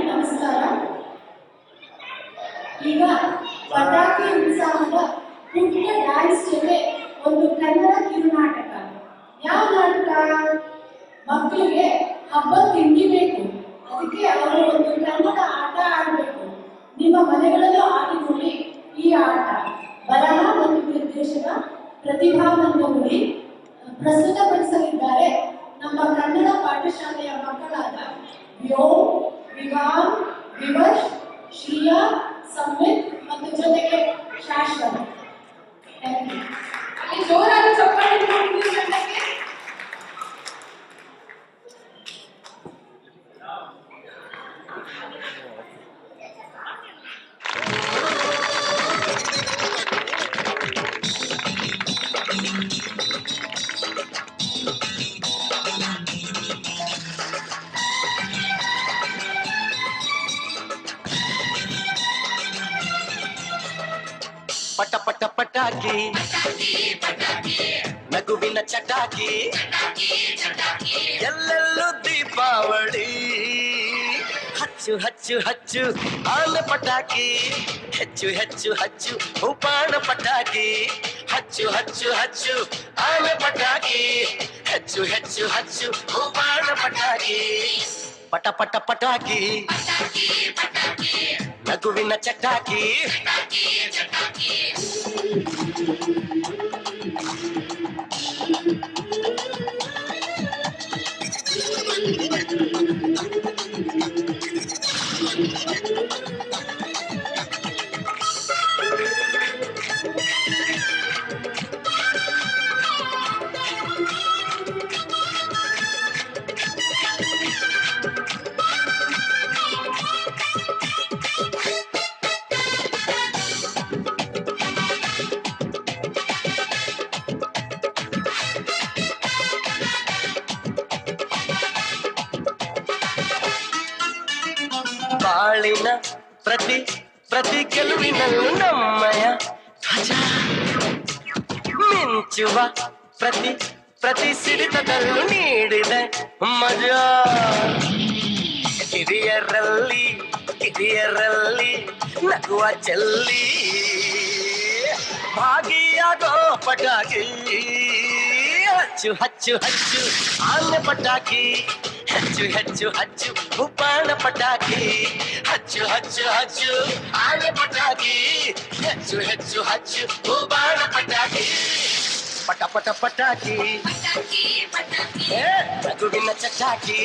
ನಮಸ್ಕಾರ. ಈಗ ಪಟಾಕಿ ಉತ್ಸಾಹದ ಪುಟ್ಟ ಡ್ಯಾನ್ಸ್ ಜೊತೆ ಒಂದು ಕನ್ನಡ ಕಿರುನಾಟಕ. ಯಾವ ನಾಟಕ? ಮಕ್ಕಳಿಗೆ ಹಬ್ಬ ತಿಂಡಿ ಬೇಕು, ಅದಕ್ಕೆ ಅವರು ಒಂದು ಕನ್ನಡ ಆಟ ಆಡಬೇಕು. ನಿಮ್ಮ ಮನೆಗಳಲ್ಲೂ ಆಡಿಕೊಳ್ಳಿ ಈ ಆಟ. ಬರಹ ಮತ್ತು ನಿರ್ದೇಶನ ಪ್ರತಿಭಾನಂದಗುಡಿ. ಪ್ರಸ್ತುತಪಡಿಸಲಿದ್ದಾರೆ ನಮ್ಮ ಕನ್ನಡ ಪಾಠಶಾಲೆಯ ಮಕ್ಕಳಾದ ವ್ಯೋಮ್, ವಿವಾನ್, ವಿವಶ್, ಶ್ರಿಯಾ, ಸಂವಿತ್ ಮತ್ತು ಜೊತೆಗೆ ಶಾಶ್ವತ್. ಅಲ್ಲಿ ಜೋರಾಗಿ ಚಪ್ಪಾಳೆ ತಂಡಕ್ಕೆ. ಪಟ ಪಟ ಪಟಾಕಿ ನಗುವಿನ ಚಟಾಕಿ, ಎಲ್ಲೆಲ್ಲೂ ದೀಪಾವಳಿ. ಹಚ್ಚು ಹಚ್ಚು ಹಚ್ಚು ಆನ ಪಟಾಕಿ, ಹೆಚ್ಚು ಹೆಚ್ಚು ಹಚ್ಚು ಉಪಾಣ ಪಟಾಕಿ. ಹಚ್ಚು ಹಚ್ಚು ಹಚ್ಚು ಆನ ಪಟಾಕಿ, ಹೆಚ್ಚು ಹೆಚ್ಚು ಹಚ್ಚು ಉಪಾಣ ಪಟಾಕಿ. ಪಟ ಪಟ ಪಟಾಕಿ ನಗುವಿನ ಚಟಾಕಿ. ಬಾಳಿನ ಪ್ರತಿ ಪ್ರತಿ ಗೆಲುವಿನಲ್ಲೂ ನಮ್ಮಯ ಧ್ವಜ ಮಿಂಚುವ ಪ್ರತಿ ಪ್ರತಿ ಸಿಡಿತದಲ್ಲೂ ನೀಡಿದೆ ಮಜಾ. ಕಿರಿಯರಲ್ಲಿ ಕಿರಿಯರಲ್ಲಿ ನಗುವ ಚೆಲ್ಲಿ, ಭಾಗಿಯಾಗೋ ಪಟಾಕಿ. ಹಚ್ಚು ಹಚ್ಚು ಹಚ್ಚು ಆನ ಪಟಾಕಿ, ಹೆಚ್ಚು ಹೆಚ್ಚು ಹಚ್ಚು ಉಪಾಣ ಪಟಾಕಿ. ಹಚ್ಚು ಹಚ್ಚು ಹಚ್ಚು ಆನ ಪಟಾಕಿ, ಹೆಚ್ಚು ಹೆಚ್ಚು ಹಚ್ಚು ಉಪಾಣ ಪಟಾಕಿ. ಪಟ ಪಟ ಪಟಾಕಿ ನಗುವಿನ ಚಟಾಕಿ,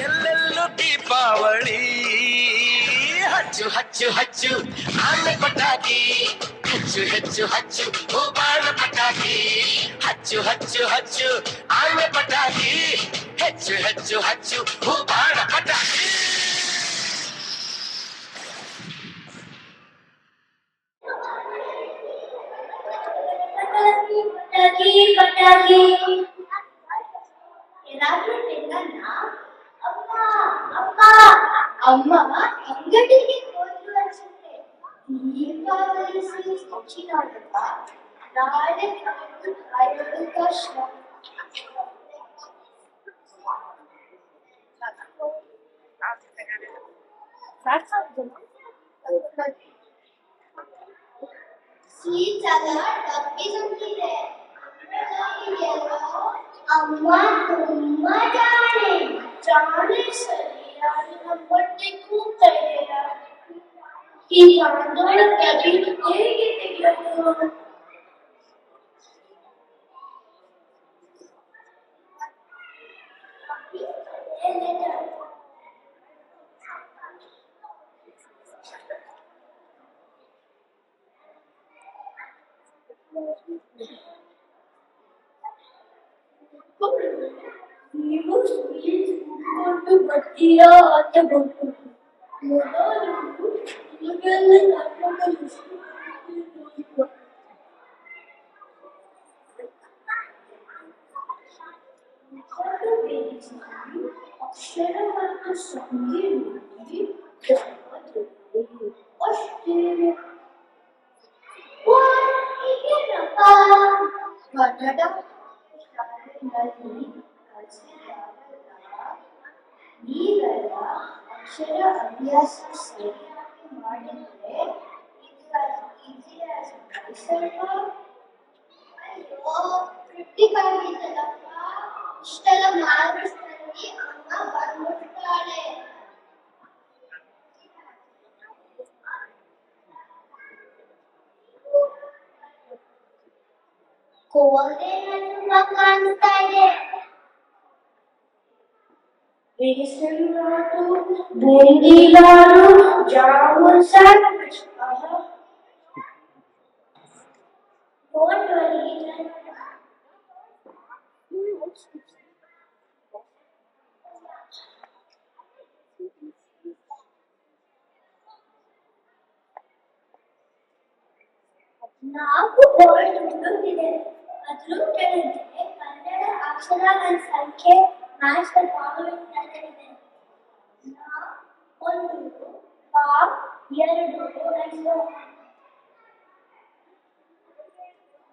ಎಲ್ಲೆಲ್ಲೂ ದೀಪಾವಳಿ. ಹಚ್ಚು ಹಚ್ಚು ಹಚ್ಚು ಆನ ಪಟಾಕಿ, ಹೆಚ್ಚು ಹೆಚ್ಚು ಹಚ್ಚು ಉಪಾಣ ಪಟಾಕಿ. ಹಚ್ಚು ಹಚ್ಚು ಹಚ್ಚು ಆನ ಪಟಾಕಿ, ಹೆಚ್ಚು ಹೆಚ್ಚು ಹಚ್ಚು ಉಪಾಣ ಪಟಾಕಿ. ಪಟಾಕಿ ಪಟಾಕಿ ಎಲ್ಲಾದ್ರೂ ತಿನ್ನಲ್ಲ. ಅಮ್ಮ ಅಮ್ಮ ಅಮ್ಮ ಅಂಗಡಿಗೆ ಹೋದ್ರು ಅನ್ಸುತ್ತೆ. ದೀಪಾವಳಿ ಸ್ವೀಟ್ಸ್ ಹೆಚ್ಚಿನಾಡಲ್ಲ, ನಾಳೆ ಕಾಯೋದು ಕಷ್ಟ. ಸ್ವೀಟ್ಸ್ ಎಲ್ಲ ಡಬ್ಬಿ ತುಂಬಿದೆ. ಅಮ್ಮ ತುಂಬಾ ಜಾಣೆ ಜಾಣೆ. ಸರಿ, ನಾನು ನಮ್ಮ ಹೊಟ್ಟೆ ಕೂಗ್ತಾ ಇದೆಯಾ? ಈ ಆಂದೋಳ ತೆಗೆದು ಹೇಗೆ ತೆಗೆಯೋದು? ನೀವು ಸ್ವೀಟ್ ಉಟ್ಕೊಂಡು ಬರ್ತೀರಾ ಅಂತ ಗೊತ್ತು. ಮೊದಲು ನಿಮಗೆಲ್ಲ ಕರ್ಕೊಂಡು ಅಕ್ಷರ ಮತ್ತು ಸಂಖ್ಯೆ ನೋಡಿ ಅಷ್ಟೇ. ಕನ್ನಡ ಶಾಲೆಯಲ್ಲಿ ನೀವೆಲ್ಲ ಅಕ್ಷರ ಅಭ್ಯಾಸ ಸರಿಯಾಗಿ ಮಾಡಿದ್ರೆ ಅಯ್ಯೋ ಕೃತಿಕಾಗಿದ್ದಲ್ಲಪ್ಪ ಇಷ್ಟೆಲ್ಲ ಮಾರ್ಕ್ಸ್ನಲ್ಲಿ ಅಮ್ಮ ಬಂದ್ಬಿಡ್ತಾಳೆ. ಕೋದೆ ತುಂಬ ಕಾಣಿಸ್ತಾ ಇದೆ. ಬೇಸನ್ ಮಾತು ಬೂಂದಿಲಾಡು ಜಾಮೂನ್ ಸ್ಯಾಂಡ್ವಿಚ್. Don't worry. ನಾಲ್ಕು ಬೋರ್ಡ್ ಹುಡುಕಿದೆ. ಅದ್ರ ಕೆಳಗೆ ಕನ್ನಡ ಅಕ್ಷರಗಳ ಸಂಖ್ಯೆ ಮ್ಯಾಚ್ ದ ಫಾಲೋಯಿಂಗ್ ಅಂತ ಇದೆ. ಒಂದು ಬಾ ಎರಡು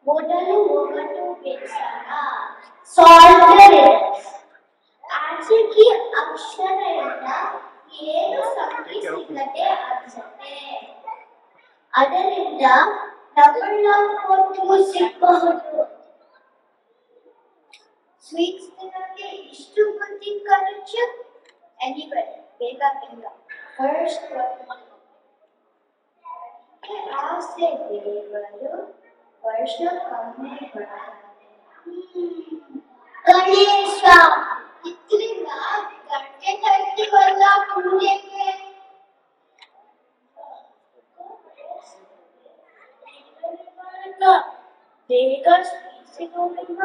ಮೊದಲು ಒಗಟು ಬೇಸರ ಸಾಲ್ವ್ ಆಚೆಗೆ ಅಕ್ಷರದಿಂದ ಏನು ಸಂಖ್ಯೆ ಸಿಗದೆ ಅನ್ಸುತ್ತೆ. ಅದರಿಂದ ಡಬಲ್ ಸಿಗಬಹುದು. ಸ್ವೀಟ್ಸ್ ತಿನ್ನೋಕೆ ಇಷ್ಟು ಬುದ್ಧಿ ಖರ್ಚು. ಎನಿವೆ ಬೇಗ ಬೇಗ ಫಸ್ಟ್ ಆಸೆ ದೇವರು ವರ್ಷ ಕಮ್ಮಿ ಬರ್ತಾರೆ. ಗಣೇಶ ಇದರಿಂದ ಗಂಟೆ ತರ್ತೀವಲ್ಲ ಪೂಜೆಗೆ. ಬೇಗ ಸಿಗೋದಿಲ್ಲ.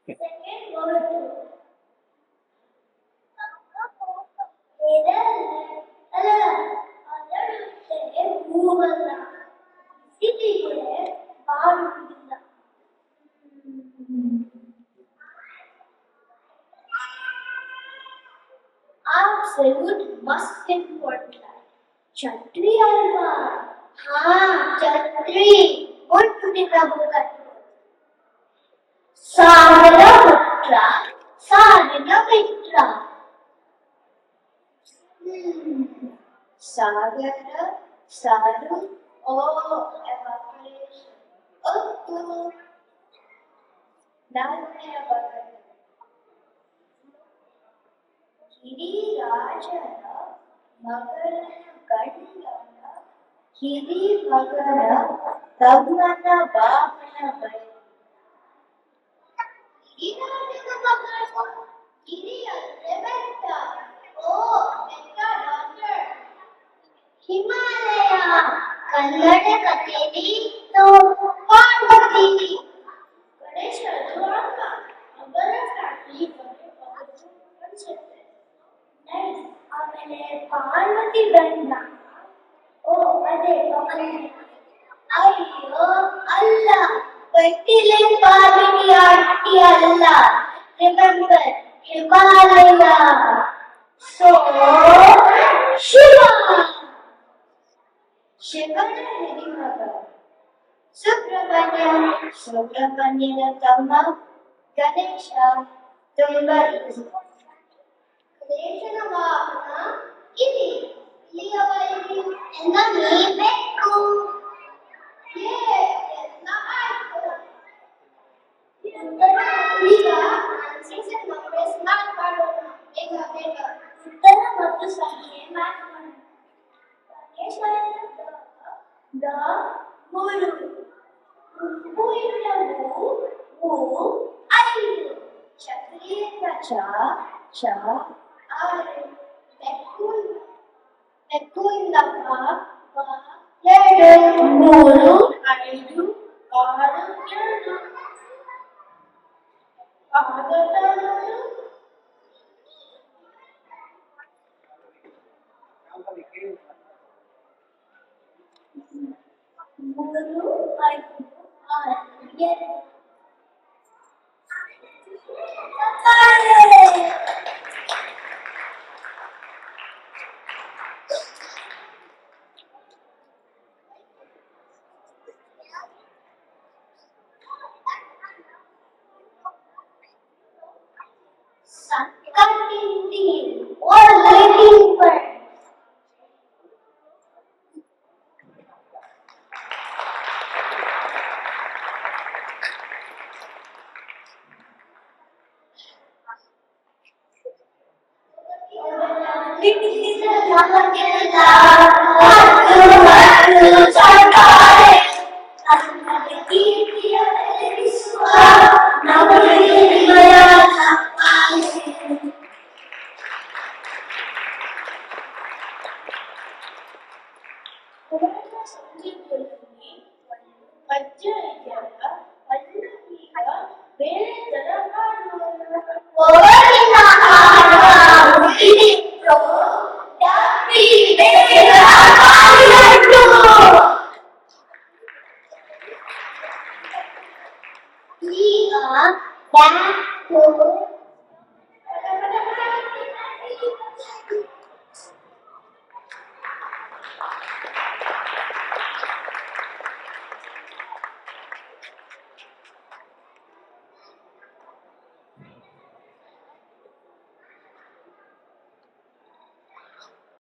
ಸೆಕೆಂಡ್ ಹೊರಟು ಅದಡುತ್ತೆ ಹೂವಲ್ಲ ಸಿಟಿಗಳೇ ಬಾಳುವುದಿಲ್ಲ. Absolute must important. ಛತ್ರಿ ಅಲ್ವಾ? ಹಾ ಛತ್ರಿ. ಒಟ್ಟು ನಿಲ್ಲಬಹುದು. ಸಾವಿರ ಪುತ್ರ ಸಾವಿರ ಮಿತ್ರ. ಸಾಗರ ಸಾರು ಓ ಎವಾಪರೇಷನ್. ಒತ್ತು ನಾಲ್ಕನೆಯ ಭಾಗ ಗಿರಿರಾಜನ ಮಗಳ ಗಂಡನ ಹಿರಿ ಮಗನ ತಮ್ಮನ ಬಾಮನ ಬೈ. ಗಿರಿರಾಜನ ಮಗಳು ಗಿರಿ ಅಂದ್ರೆ ಬೆಟ್ಟ. ಓ ಬೆಟ್ಟ ಡಾಕ್ಟರ್. ಹಿಮಾಲಯ ಕನ್ನಡ ಕಥೆಯಲ್ಲಿ ಪಾರ್ವತಿ. ಗಣೇಶ ಅಕ್ಕ ಅವರ ಫ್ಯಾಮಿಲಿ ಅನ್ಸುತ್ತೆ. ಆಮೇಲೆ ಪಾರ್ವತಿ ಗಂಡ ಓ ಅದೇ ಅಯ್ಯೋ ಅಲ್ಲ ಬೆಟ್ಟಿಲೆ ಪಾರ್ವತಿ ಆಂಟಿ ಅಲ್ಲ. ರಿಮೆಂಬರ್ ಹಿಮಾಲಯ. ಸೊ ಶಿವ ಶಿವನ ಹಿರಿಮಗ ಸುಬ್ರಹ್ಮಣ್ಯ. ಸುಬ್ರಹ್ಮಣ್ಯನ ತಮ್ಮ ಗಣೇಶ. ತುಂಬಾ ಗಣೇಶನ ವಾಹನ ಗಿರಿ. ಇಲ್ಲಿಯವರೆಗೆ ಎಲ್ಲ ನೀಬೇಕು. ಎಲ್ಲ ಆಯ್ತು. ಈಗ ಸೀಸನ್ ನಂಬರ್ಸ್ ಮ್ಯಾಚ್ ಮಾಡೋಣ. ಬೇಗ ಬೇಗ ಉತ್ತರ ಮತ್ತು ಸಂಖ್ಯೆ ಮ್ಯಾಚ್ ಮಾಡೋಣ. ದ ಮೂರು ಹೂವಿನವು ಹೂ ಐದು. ಛತ್ರಿಯಿಂದ ಚ ಆರು. ಬೆಕ್ಕಿಂದ ಎರಡು ಮೂರು ಐದು ಆರು ಎರಡು. ಮೂರು ಐದು ಆರು ಎರಡು. ನಮಗೆಲ್ಲ ಹತ್ತು ಚಪ್ಪಾಳೆ ಕನ್ನಡ ಕೀರ್ತಿಯ ಬೆಳಗಿಸುವ ನಮಗೆ ನಿಮ್ಮಯ ಚಪ್ಪಾಳೆ. ಸಂಗೀತದಲ್ಲಿ ಅಜ್ಜ ಇದೆಯಲ್ಲ ಅಲ್ಲ ಈಗ ಬೇರೆ ತರ ಹಾಡುವಲ್ಲ. ಒಬ್ಬರಿನ ಹಾಡುವ ಹುಟ್ಟಿನಿತ್ತು ಡಬ್ಬಿ ಬೇಗ ಹಾಡಿನಟ್ಟು. ಈಗ ಬ್ಯಾಕು